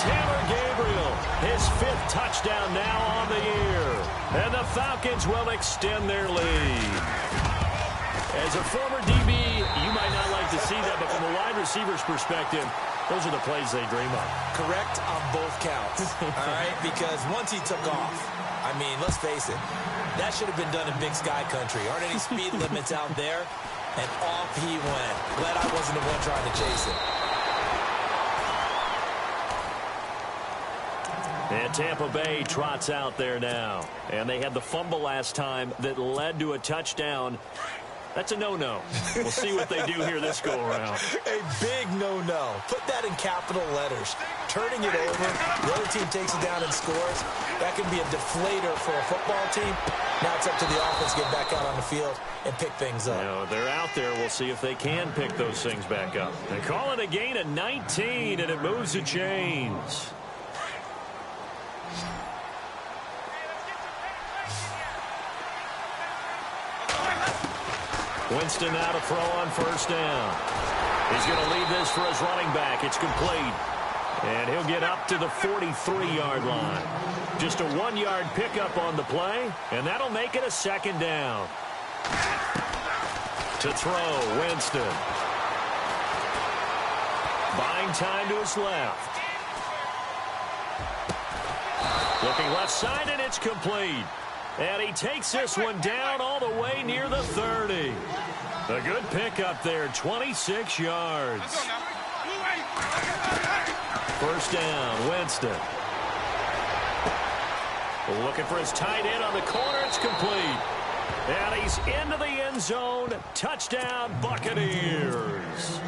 Taylor Gabriel, his 5th touchdown now on the year, and the Falcons will extend their lead. As a former DB, you might not like to see that, but from a wide receiver's perspective, those are the plays they dream of. Correct on both counts, all right? Because once he took off, I mean, let's face it, that should have been done in Big Sky Country. Aren't any speed limits out there? And off he went. Glad I wasn't the one trying to chase him. And Tampa Bay trots out there now. And they had the fumble last time that led to a touchdown. That's a no-no. We'll see what they do here this go-around. A big no-no. Put that in capital letters. Turning it over, the other team takes it down and scores. That can be a deflator for a football team. Now it's up to the offense to get back out on the field and pick things up. You know, they're out there. We'll see if they can pick those things back up. They call it a gain of 19, and it moves the chains. Winston now to throw on first down. He's going to lead this for his running back. It's complete. And he'll get up to the 43-yard line. Just a 1-yard pickup on the play, and that'll make it a 2nd down. To throw, Winston. Buying time to his left. Looking left side, and it's complete. And he takes this one down all the way near the 30. A good pickup there, 26 yards. First down, Winston. Looking for his tight end on the corner. It's complete. And he's into the end zone. Touchdown, Buccaneers.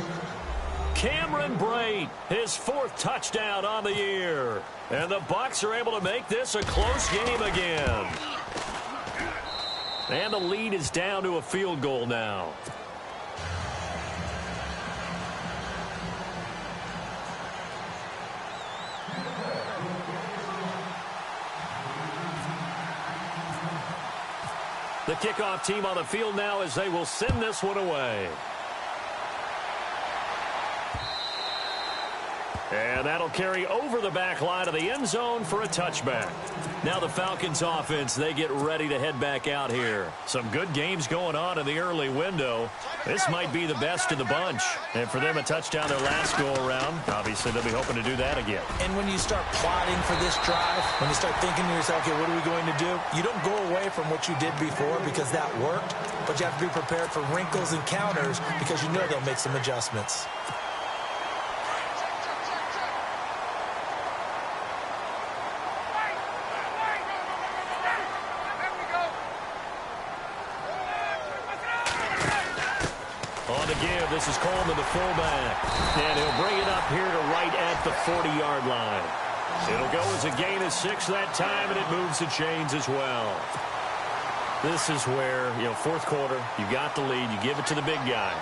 Cameron Brate, his 4th touchdown on the year. And the Bucs are able to make this a close game again. And the lead is down to a field goal now. The kickoff team on the field now as they will send this one away. And that'll carry over the back line of the end zone for a touchback. Now the Falcons offense, they get ready to head back out here. Some good games going on in the early window. This might be the best of the bunch. And for them, a touchdown their last go-around. Obviously, they'll be hoping to do that again. And when you start plotting for this drive, when you start thinking to yourself, okay, what are we going to do? You don't go away from what you did before because that worked, but you have to be prepared for wrinkles and counters because you know they'll make some adjustments. This is Coleman, the fullback. And he'll bring it up here to right at the 40-yard line. It'll go as a gain of 6 that time, and it moves the chains as well. This is where, you know, 4th quarter, you got the lead, you give it to the big guy.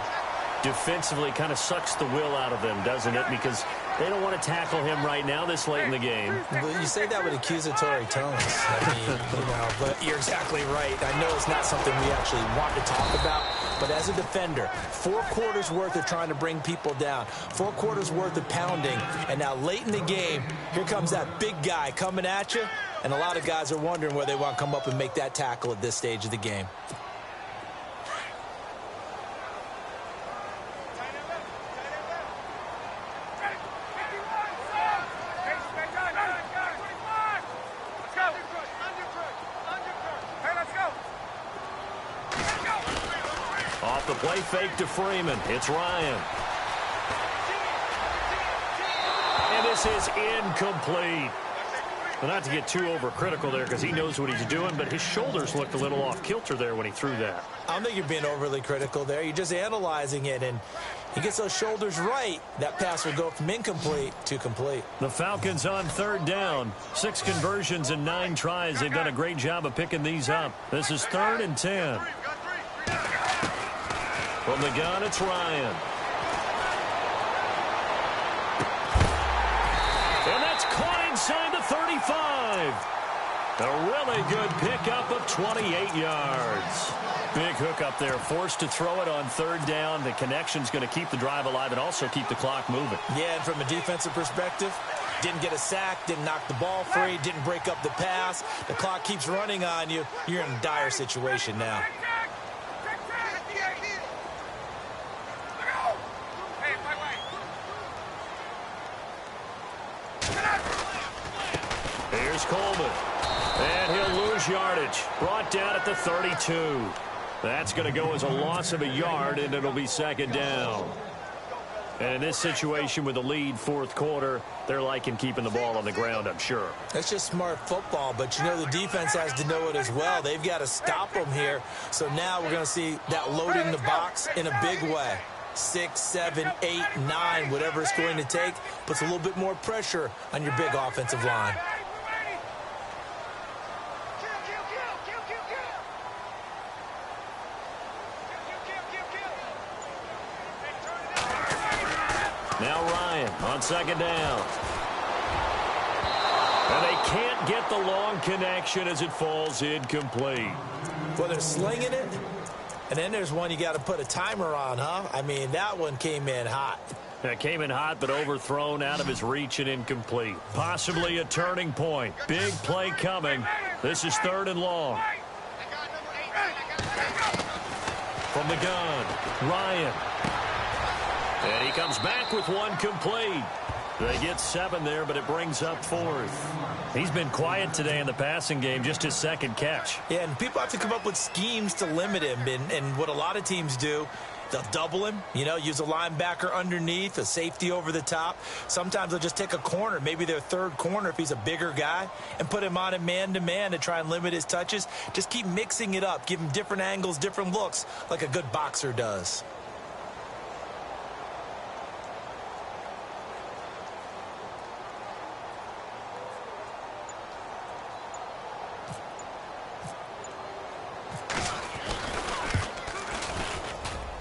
Defensively kind of sucks the will out of them, doesn't it? Because they don't want to tackle him right now this late in the game. Well, you say that with accusatory tones. I mean, you know, but you're exactly right. I know it's not something we actually want to talk about, but as a defender, 4 quarters worth of trying to bring people down, 4 quarters worth of pounding, and now late in the game, here comes that big guy coming at you, and a lot of guys are wondering where they want to come up and make that tackle at this stage of the game. Off the play fake to Freeman. It's Ryan. And his This is incomplete. Well, not to get too overcritical there because he knows what he's doing, but his shoulders looked a little off kilter there when he threw that. I don't think you're being overly critical there. You're just analyzing it, and he gets those shoulders right. That pass will go from incomplete to complete. The Falcons on third down. 6 conversions and 9 tries. They've done a great job of picking these up. This is 3rd and 10. From the gun, it's Ryan. And that's caught inside the 35. A really good pickup of 28 yards. Big hook up there, forced to throw it on third down. The connection's going to keep the drive alive and also keep the clock moving. Yeah, and from a defensive perspective, didn't get a sack, didn't knock the ball free, didn't break up the pass. The clock keeps running on you. You're in a dire situation now. Here's Coleman. And he'll lose yardage. Brought down at the 32. That's going to go as a loss of a yard, and it'll be 2nd down. And in this situation with the lead, 4th quarter, they're liking keeping the ball on the ground, I'm sure. That's just smart football, but you know the defense has to know it as well. They've got to stop them here. So now we're going to see that loading the box in a big way. 6, 7, 8, 9, whatever it's going to take, puts a little bit more pressure on your big offensive line. Now Ryan on 2nd down. And they can't get the long connection as it falls incomplete. Well, they're slinging it, and then there's one you got to put a timer on, huh? I mean, that one came in hot. That came in hot, but overthrown out of his reach and incomplete. Possibly a turning point. Big play coming. This is 3rd and long. From the gun, Ryan. And he comes back with one complete. They get 7 there, but it brings up 4th. He's been quiet today in the passing game, just his 2nd catch. Yeah, and people have to come up with schemes to limit him. And what a lot of teams do, they'll double him, you know, use a linebacker underneath, a safety over the top. Sometimes they'll just take a corner, maybe their 3rd corner if he's a bigger guy, and put him on a man-to-man to try and limit his touches. Just keep mixing it up, give him different angles, different looks, like a good boxer does.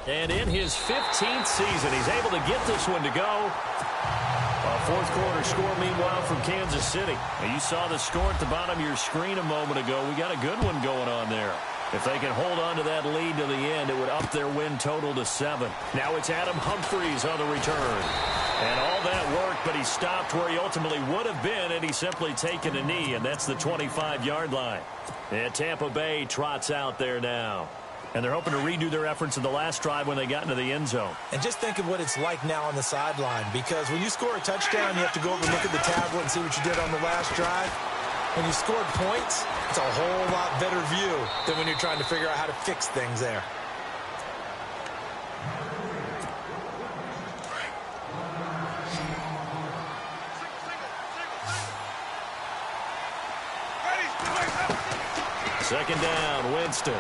And in his 15th season, he's able to get this one to go. A 4th quarter score, meanwhile, from Kansas City. Now, you saw the score at the bottom of your screen a moment ago. We got a good one going on there. If they can hold on to that lead to the end, it would up their win total to 7. Now it's Adam Humphries on the return. And all that worked, but he stopped where he ultimately would have been, and he's simply taken a knee, and that's the 25-yard line. And Tampa Bay trots out there now. And they're hoping to redo their efforts in the last drive when they got into the end zone. And just think of what it's like now on the sideline, because when you score a touchdown, you have to go over and look at the tablet and see what you did on the last drive. When you scored points, it's a whole lot better view than when you're trying to figure out how to fix things there. Second down, Winston.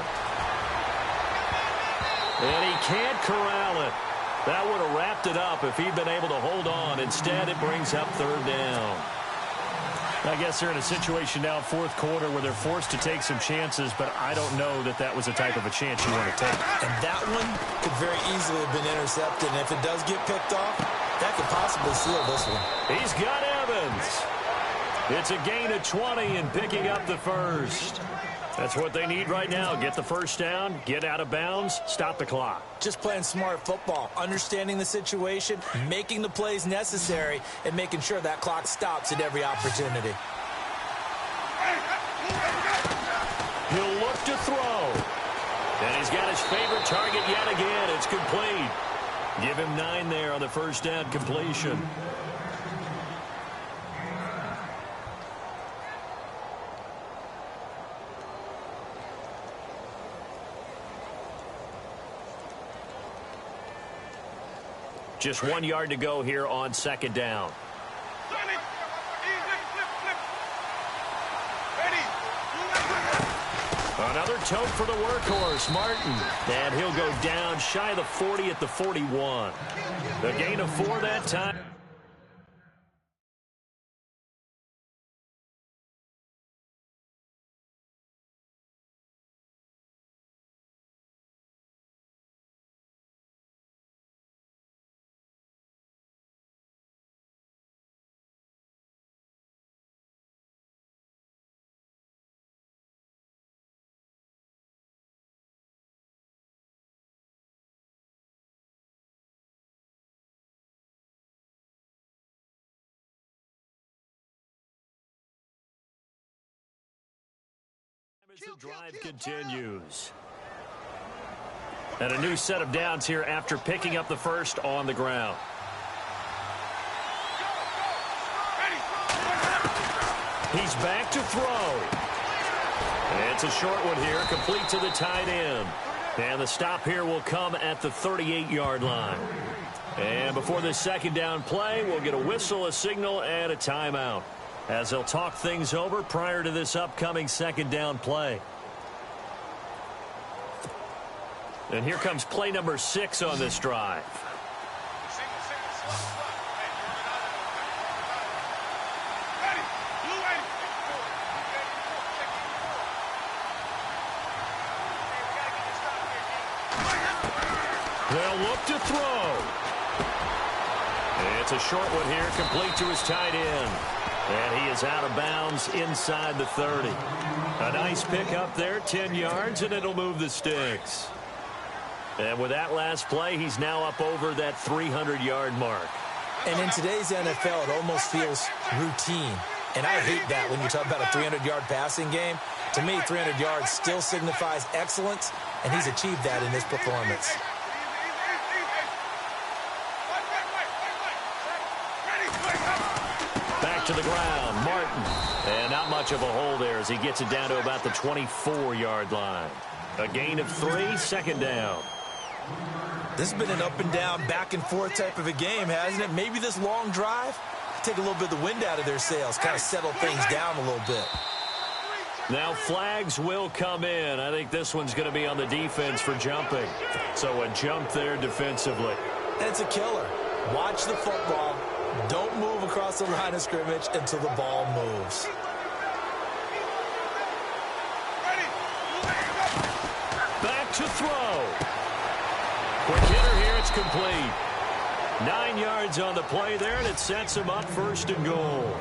And he can't corral it. That would have wrapped it up if he'd been able to hold on. Instead, it brings up 3rd down. I guess they're in a situation now, 4th quarter, where they're forced to take some chances, but I don't know that that was the type of a chance you want to take. And that one could very easily have been intercepted, and if it does get picked off, that could possibly seal this one. He's got Evans. It's a gain of 20 and picking up the 1st. That's what they need right now. Get the 1st down, get out of bounds, stop the clock. Just playing smart football, understanding the situation, making the plays necessary, and making sure that clock stops at every opportunity. He'll look to throw. And he's got his favorite target yet again. It's complete. Give him 9 there on the 1st down completion. Just 1 yard to go here on 2nd down. Another tote for the workhorse, Martin. And he'll go down shy of the 40 at the 41. The gain of 4 that time. As the drive continues. And a new set of downs here after picking up the first on the ground. He's back to throw. It's a short one here, complete to the tight end. And the stop here will come at the 38-yard line. And before this second down play, we'll get a whistle, a signal, and a timeout, as they'll talk things over prior to this upcoming second down play. And here comes play number 6 on this drive. They'll look to throw. It's a short one here, complete to his tight end. And he is out of bounds inside the 30. A nice pick up there, 10 yards, and it'll move the sticks. And with that last play, he's now up over that 300-yard mark. And in today's NFL, it almost feels routine. And I hate that when you talk about a 300-yard passing game. To me, 300 yards still signifies excellence, and he's achieved that in this performance. Back to the ground, Martin. And not much of a hole there as he gets it down to about the 24-yard line. A gain of 3, second down. This has been an up-and-down, back-and-forth type of a game, hasn't it? Maybe this long drive, take a little bit of the wind out of their sails, kind of settle things down a little bit. Now flags will come in. I think this one's going to be on the defense for jumping. So a jump there defensively. And it's a killer. Watch the football. Don't move across the line of scrimmage until the ball moves. Back to throw. Quick hitter here, it's complete. 9 yards on the play there, and it sets him up first and goal.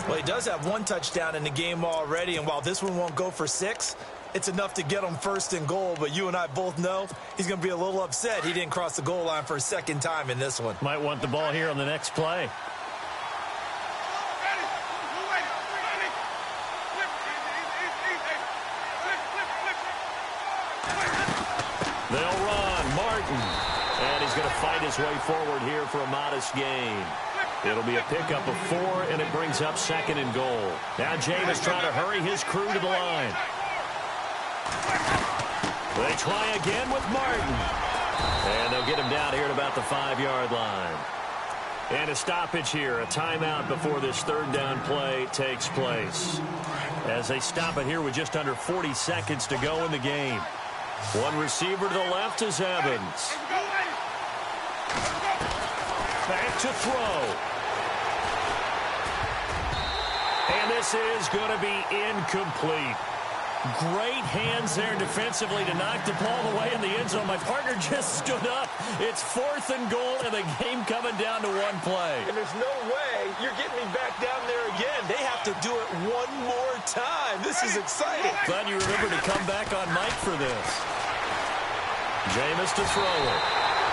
Well, he does have 1 touchdown in the game already, and while this one won't go for 6, it's enough to get him first and goal. But you and I both know he's going to be a little upset he didn't cross the goal line for a second time in this one. Might want the ball here on the next play. They'll run. Martin. And he's going to fight his way forward here for a modest gain. It'll be a pickup of 4, and it brings up second and goal. Now Jameis trying to hurry his crew to the line. They try again with Martin. And they'll get him down here at about the 5-yard line. And a stoppage here, a timeout before this third down play takes place. As they stop it here with just under 40 seconds to go in the game. One receiver to the left is Evans. Back to throw. And this is going to be incomplete. Great hands there defensively to knock the ball away in the end zone. My partner just stood up. It's 4th and goal, and the game coming down to 1 play. And there's no way you're getting me back down there again. They have to do it one more time. This is exciting. Glad you remembered to come back on mic for this. Jameis to throw it.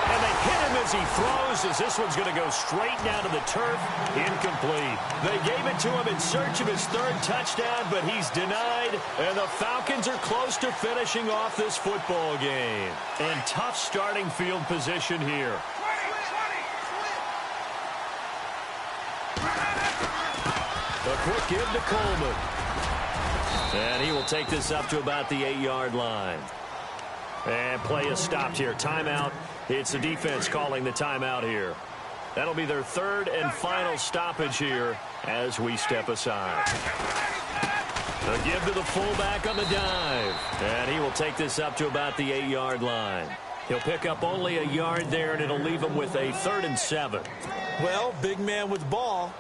And they hit him as he throws, as this one's going to go straight down to the turf. Incomplete. They gave it to him in search of his 3rd touchdown, but he's denied. And the Falcons are close to finishing off this football game. And tough starting field position here. A quick give to Coleman. And he will take this up to about the 8-yard line. And play is stopped here. Timeout. It's the defense calling the timeout here. That'll be their 3rd and final stoppage here as we step aside. A give to the fullback on the dive. And he will take this up to about the 8-yard line. He'll pick up only a yard there, and it'll leave him with a 3rd and 7. Well, big man with ball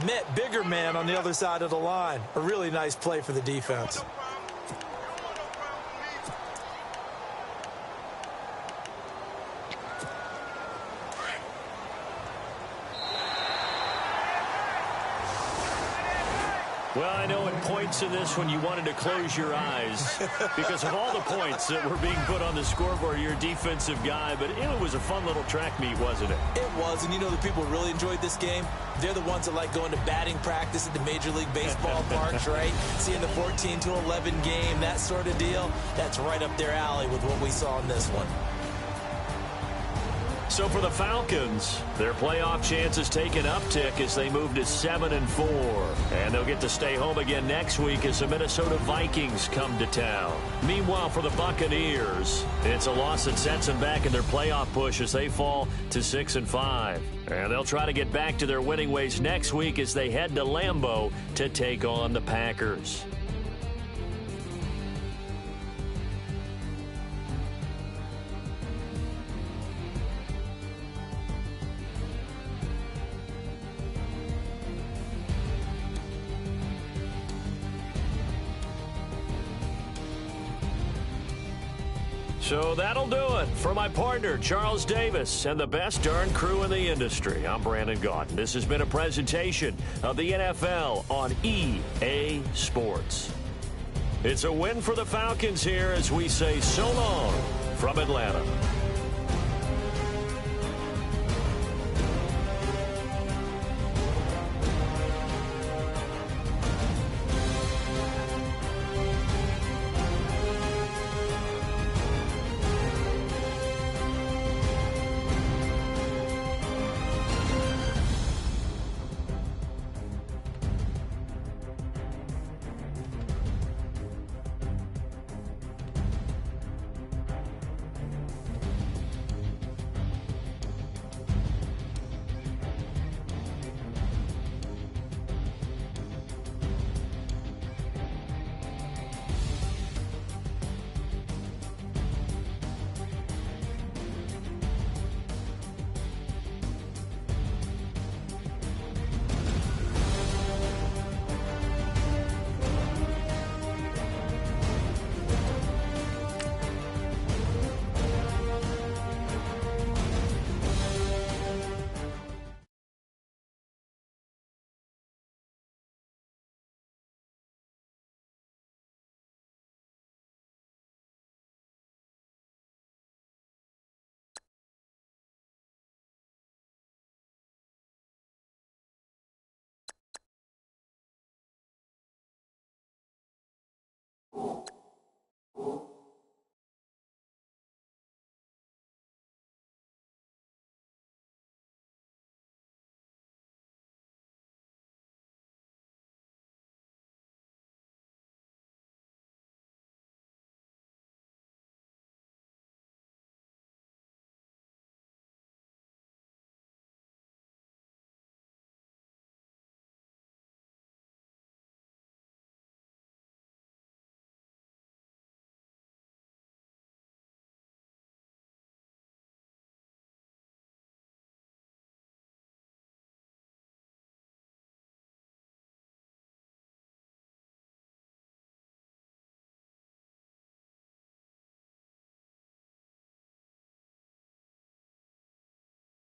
met bigger man on the other side of the line. A really nice play for the defense. Well, I know at points in this one you wanted to close your eyes because of all the points that were being put on the scoreboard. You're a defensive guy, but it was a fun little track meet, wasn't it? It was, and you know the people who really enjoyed this game? They're the ones that like going to batting practice at the Major League Baseball parks, right? Seeing the 14-11 game, that sort of deal. That's right up their alley with what we saw in this one. So for the Falcons, their playoff chances take an uptick as they move to 7-4. And they'll get to stay home again next week as the Minnesota Vikings come to town. Meanwhile, for the Buccaneers, it's a loss that sets them back in their playoff push as they fall to 6-5. And they'll try to get back to their winning ways next week as they head to Lambeau to take on the Packers. So that'll do it. For my partner, Charles Davis, and the best darn crew in the industry, I'm Brandon Gaudin. This has been a presentation of the NFL on EA Sports. It's a win for the Falcons here as we say so long from Atlanta.